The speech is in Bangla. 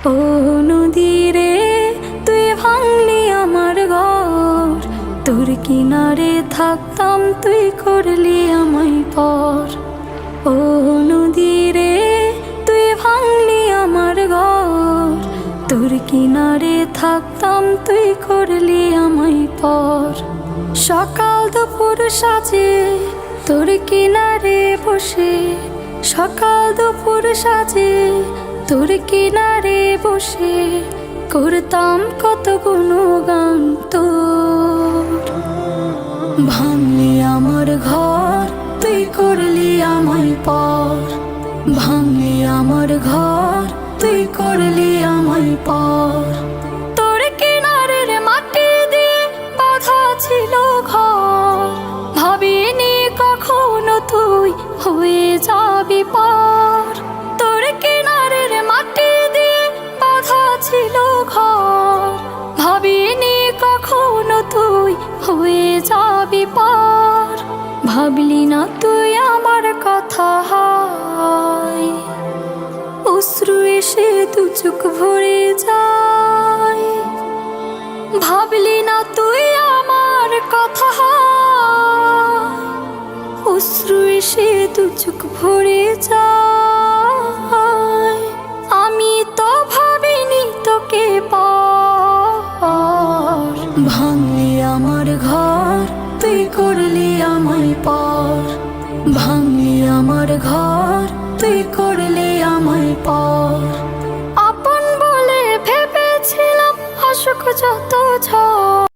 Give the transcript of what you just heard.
ও নদী রে তুই ভাঙলি আমার ঘর, তোর কিনারে থাকতাম তুই করলি আমায় পর। ও নদী রে তুই ভাঙলি আমার ঘর, তোর কিনারে থাকতাম তুই করলি আমায় পর। সকাল দুপুর সাজে তোর কিনারে বসে, সকাল দুপুর সাজে তোর কিনারে বসে করতাম কত গুণগান তোর। ভাঙলি আমার ঘর তুই করলি আমায় পর, ভাঙলি আমার ঘর তুই করলি আমায় পর। তোর কিনারের মাটি দিয়ে বাঁধা ছিল ঘর, ভাবিনি কখনো তুই হয়ে যাবি পার। তোর কিনারের মাটি দিয়ে বাঁধা ছিল ঘর, ভাবিনি কখনো তুই হয়ে যাবি পার। ভাবলি না তুই আমার কথা, হায় অশ্রু এসে দু চোখ ভরে যায়। ভাবলি না তুই আমার কথা, হায় অশ্রু এসে দু চোখ ভরে যায়। আমি তো ভাবিনি তোকে পার। ভাঙলি আমার ঘর তুই করলি আমায় পর, ভাঙলি আমার ঘর তুই করলি আমায় পর। আপন বলে ভেবেছিলাম আসুক যত ঝড়।